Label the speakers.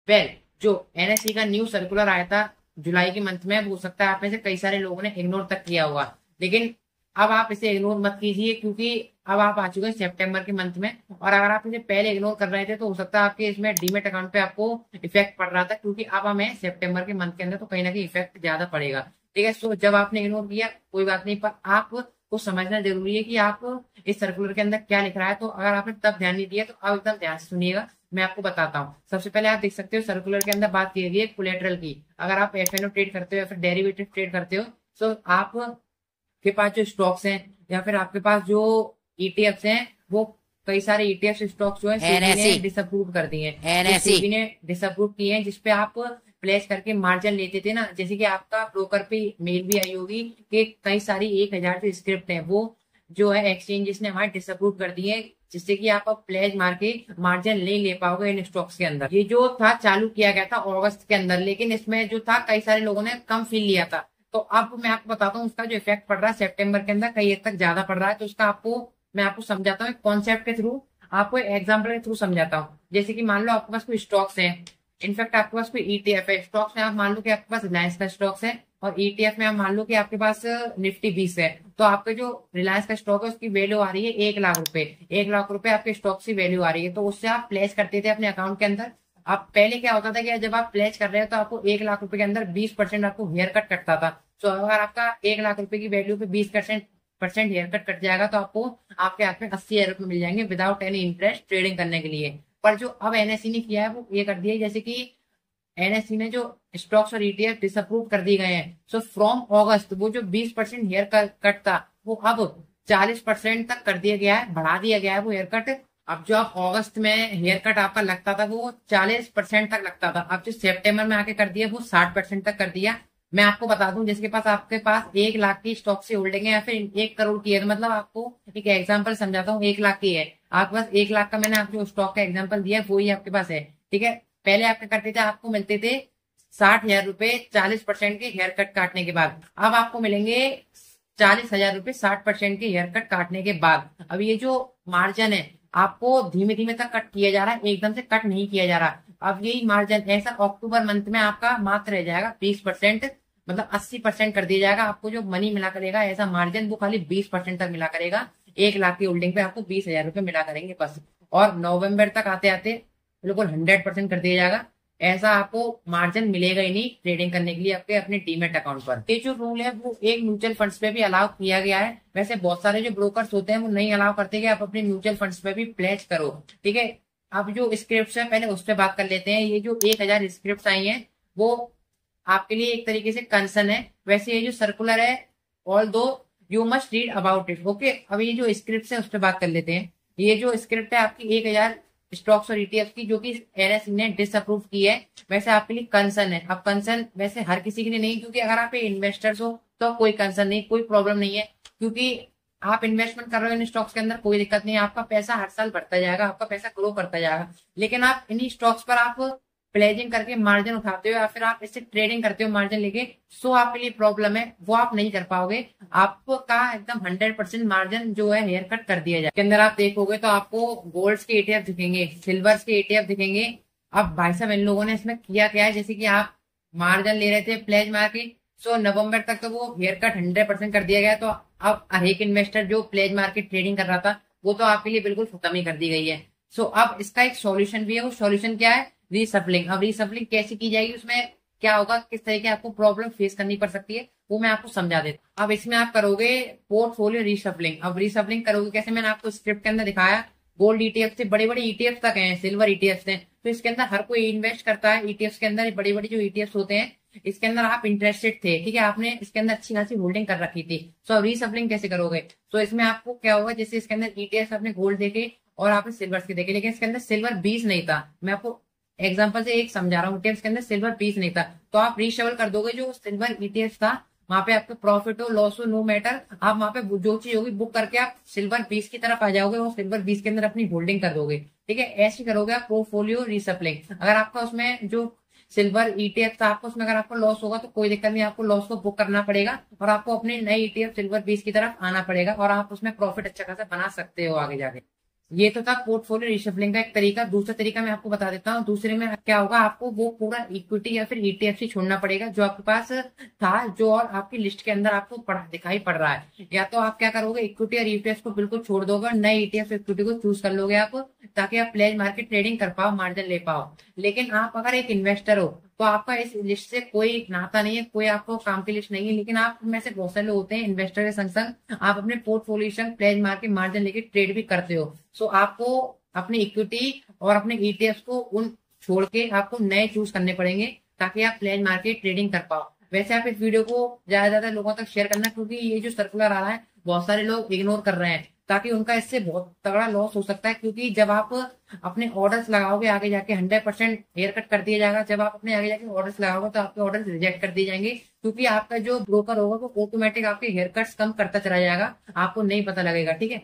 Speaker 1: Well, जो NSE का new circular आया था जुलाई के मंथ में, हो सकता है आप में से कई सारे लोगों ने इग्नोर तक किया होगा, लेकिन अब आप इसे इग्नोर मत कीजिए, क्योंकि अब आप आ चुके हैं सितंबर के मंथ में। और अगर आप इसे पहले इग्नोर कर रहे थे तो हो सकता है आपके इसमें डीमेट अकाउंट पे आपको इफेक्ट पड़ रहा था, क्योंकि अब हमें सितंबर के मंथ के अंदर तो कहीं ना कहीं इफेक्ट ज्यादा पड़ेगा। ठीक है, सो जब आपने इग्नोर किया कोई बात नहीं, पर आपको समझना जरूरी है कि आप इस सर्कुलर के अंदर क्या लिख रहा है। तो अगर आपने तब ध्यान नहीं दिया तो अब एकदम ध्यान से सुनिएगा, मैं आपको बताता हूँ। सबसे पहले आप देख सकते हो सर्कुलर के अंदर बात की गई है कोलेटरल की। अगर आप एफएनओ ट्रेड करते हो या फिर डेरिवेटिव ट्रेड करते हो, तो आपके पास जो स्टॉक्स हैं या फिर आपके पास जो ईटीएफ्स हैं, वो कई सारे ईटीएफ स्टॉक्स जो है सेबी ने
Speaker 2: एनएससी
Speaker 1: डिसअप्रूव कर दिए हैं। जो
Speaker 2: एनएससी
Speaker 1: सेबी ने डिसअप्रूव किए हैं, जिसपे आप प्लेस करके मार्जिन लेते थे ना, जैसे कि आपका ब्रोकर पे मेल भी आई होगी कि कई सारी 1,000 से स्क्रिप्ट है, वो जो है एक्सचेंजेस ने हमारे डिसअप्रूव कर दिए हैं, जिससे कि आप अब प्लेज मार के मार्जिन नहीं ले पाओगे इन स्टॉक्स के अंदर। ये जो था चालू किया गया था अगस्त के अंदर, लेकिन इसमें जो था कई सारे लोगों ने कम फील लिया था। तो अब मैं आपको बताता हूँ उसका जो इफेक्ट पड़ रहा है सितंबर के अंदर कई हद तक ज्यादा पड़ रहा है। तो उसका मैं आपको समझाता हूँ कॉन्सेप्ट के थ्रू, आपको एग्जाम्पल के थ्रू समझाता हूँ। जैसे कि मान लो आपके पास कोई स्टॉक्स है, इनफैक्ट आपके पास कोई ईटीएफ है। स्टॉक्स में आप मान लो कि आपके पास रिलायंस का स्टॉक्स है, और ईटीएफ में आप मान लो कि आपके पास निफ्टी 20 है। तो आपके जो रिलायंस का स्टॉक है उसकी वैल्यू आ रही है 1 लाख रुपए। 1 लाख रुपए आपके स्टॉक की वैल्यू आ रही है, तो उससे आप प्लेस करते थे अपने अकाउंट के अंदर। आप पहले क्या होता था कि जब आप प्लेस कर रहे हो तो आपको 1 लाख रुपए के अंदर 20% आपको हेयर कट कटता था। तो अगर आपका 1 लाख रुपए की वैल्यू पे 20% हेयर कट कट जाएगा तो आपको आपके हाथ में 80,000 रुपए मिल जाएंगे विदाउट एनी इंटरेस्ट ट्रेडिंग करने के लिए। पर जो अब एनएसई ने किया है वो ये कर दिया है, जैसे कि एनएसई ने जो स्टॉक्स और ईटीएफ डिसअप्रूव कर दिए गए हैं, सो फ्रॉम अगस्त वो जो 20% हेयर कट था वो अब 40% तक कर दिया गया है, बढ़ा दिया गया है वो हेयर कट। अब जो आप अगस्त में हेयर कट आपका लगता था वो 40% तक लगता था, अब जो सितंबर में आके कर दिया वो 60% तक कर दिया। मैं आपको बता दूं, जिसके पास आपके पास 1 लाख की स्टॉक से होल्डिंग है या फिर 1 करोड़ की है, तो मतलब आपको एक एग्जांपल समझाता हूँ। 1 लाख की है आपके पास, 1 लाख का मैंने आपको स्टॉक का एग्जांपल दिया वो ही आपके पास है। ठीक है, पहले आप क्या करते थे, आपको मिलते थे 60,000 रुपए 40% के हेयर कट काटने के बाद। अब आपको मिलेंगे 40,000 रुपए 60% के हेयर कट काटने के बाद। अब ये जो मार्जिन है आपको धीमे धीमे तक कट किया जा रहा है, एकदम से कट नहीं किया जा रहा। अब यही मार्जिन ऐसा अक्टूबर मंथ में आपका मात्र रह जाएगा 20%, मतलब 80% कर दिया जाएगा। आपको जो मनी मिला करेगा ऐसा मार्जिन वो खाली 20% तक मिला करेगा। 1 लाख की होल्डिंग पे आपको 20,000 रुपए मिला करेंगे बस। और नवंबर तक आते आते बिल्कुल 100% कर दिया जाएगा। ऐसा आपको मार्जिन मिलेगा ही नहीं ट्रेडिंग करने के लिए आपके अपने डीमेट अकाउंट पर। ये जो रूल है वो एक म्यूचुअल फंड्स पे भी अलाउ किया गया है। वैसे बहुत सारे जो ब्रोकर्स होते हैं वो नहीं अलाउ करते कि आप अपने म्यूचुअल फंड्स पे भी प्लेज करो। ठीक है, अब जो स्क्रिप्ट है पहले उस पर बात कर लेते हैं। ये जो 1,000 स्क्रिप्ट आई हैं वो आपके लिए एक तरीके से कंसर्न है। वैसे ये जो सर्कुलर है, ऑल दो you must read about it. Okay, अब ये जो स्क्रिप्ट है उस पर बात कर लेते हैं। ये जो स्क्रिप्ट है आपकी 1,000 स्टॉक्स और ईटीएफ की, जो कि एनएसई ने डिसअप्रूव की है, वैसे आपके लिए कंसर्न है। अब कंसर्न वैसे हर किसी के लिए नहीं, क्योंकि अगर आप इन्वेस्टर्स हो तो कोई कंसर्न नहीं, कोई प्रॉब्लम नहीं है, क्योंकि आप इन्वेस्टमेंट कर रहे हो इन स्टॉक्स के अंदर, कोई दिक्कत नहीं है। आपका पैसा हर साल बढ़ता जाएगा, आपका पैसा ग्रो करता जाएगा। लेकिन आप इन्हीं स्टॉक्स पर आप प्लेजिंग करके मार्जिन उठाते हो या फिर आप इससे ट्रेडिंग करते हो मार्जिन लेके, सो आपके लिए प्रॉब्लम है, वो आप नहीं कर पाओगे। आपका एकदम 100% मार्जिन जो है हेयर कट कर दिया जाए। के अंदर आप देखोगे तो आपको गोल्ड्स के ईटीएफ दिखेंगे, सिल्वर्स के ईटीएफ दिखेंगे। अब भाई साहब इन लोगों ने इसमें किया क्या है, जैसे कि आप मार्जिन ले रहे थे प्लेज मार के, सो नवंबर तक तो वो हेयर कट 100% कर दिया गया। तो अब हर एक इन्वेस्टर जो प्लेज मार्केट ट्रेडिंग कर रहा था वो तो आपके लिए बिल्कुल खत्म ही कर दी गई है। सो अब इसका एक सॉल्यूशन भी है। वो सॉल्यूशन क्या है, रीसफलिंग। अब रीसफलिंग कैसे की जाएगी, उसमें क्या होगा, किस तरह की आपको प्रॉब्लम फेस करनी पड़ सकती है, वो मैं आपको समझा देता हूँ। अब इसमें आप करोगे पोर्टफोलियो रीसफलिंग। अब रीसफलिंग करोगे कैसे, मैंने आपको स्क्रिप्ट के अंदर दिखाया। गोल्ड ईटीएफ से बड़े बड़े ईटीएफ तक हैं, सिल्वर ईटीएफ हैं, तो इसके अंदर हर कोई इन्वेस्ट करता है। ईटीएफ के अंदर बड़ी बड़ी जो ईटीएफ होते हैं, इसके अंदर आप इंटरेस्टेड थे, ठीक है, आपने इसके अंदर अच्छी खासी होल्डिंग कर रखी थी। सो अब रीसफलिंग कैसे करोगे, तो इसमें आपको क्या होगा, जैसे इसके अंदर ईटीएफ आपने गोल्ड देखे और आपने सिल्वर के देखे, लेकिन इसके अंदर सिल्वर 20 नहीं था। मैं आपको एग्जाम्पल से एक समझा रहा हूँ, ईटीएफ के अंदर सिल्वर 20 नहीं था, तो आप रीशफल कर दोगे जो सिल्वर ईटीएफ था, वहां पे आपको प्रॉफिट हो लॉस हो नो मैटर, आप वहां पे जो चीज होगी बुक करके आप सिल्वर 20 की तरफ आ जाओगे और सिल्वर 20 के अंदर अपनी होल्डिंग कर दोगे। ठीक है, ऐसे करोगे आप पोर्टफोलियो रीसप्लिंग। अगर आपका उसमें जो सिल्वर ईटीएफ था, आपको उसमें अगर आपको लॉस होगा तो कोई दिक्कत नहीं, आपको लॉस को बुक करना पड़ेगा और आपको अपने नए ईटीएफ सिल्वर 20 की तरफ आना पड़ेगा और आप उसमें प्रॉफिट अच्छा खासा बना सकते हो आगे जाके। ये तो था पोर्टफोलियो रिशफलिंग का एक तरीका। दूसरा तरीका मैं आपको बता देता हूँ। दूसरे में क्या होगा, आपको वो पूरा इक्विटी या फिर ईटीएफ छोड़ना पड़ेगा जो आपके पास था, जो और आपकी लिस्ट के अंदर आपको दिखाई पड़ रहा है। या तो आप क्या करोगे, इक्विटी और ईटीएफ को बिल्कुल छोड़ दोगे और नए ईटीएफ इक्विटी को चूज कर लोगे आप, ताकि आप प्लेज मार्केट ट्रेडिंग कर पाओ, मार्जिन ले पाओ। लेकिन आप अगर एक इन्वेस्टर हो तो आपका इस लिस्ट से कोई नाता नहीं है, कोई आपको काम की लिस्ट नहीं है। लेकिन आप में से बहुत सारे लोग होते हैं इन्वेस्टर के संग संग आप अपने पोर्टफोलियो संग प्लेज मार्केट मार्जिन लेके ट्रेड भी करते हो। सो आपको अपनी इक्विटी और अपने ईटीएफ को उन छोड़ के आपको नए चूज करने पड़ेंगे, ताकि आप प्लेज मार्केट ट्रेडिंग कर पाओ। वैसे आप इस वीडियो को ज्यादा से ज्यादा लोगों तक शेयर करना, क्योंकि ये जो सर्कुलर आ रहा है बहुत सारे लोग इग्नोर कर रहे हैं, ताकि उनका इससे बहुत तगड़ा लॉस हो सकता है। क्योंकि जब आप अपने ऑर्डर्स लगाओगे आगे जाके 100% हेयर कट कर दिया जाएगा। जब आप अपने आगे जाके ऑर्डर्स लगाओगे तो आपके ऑर्डर्स रिजेक्ट कर दिए जाएंगे, क्योंकि आपका जो ब्रोकर होगा वो ऑटोमेटिक आपके हेयर कट्स कम करता चला जाएगा, आपको नहीं पता लगेगा। ठीक है।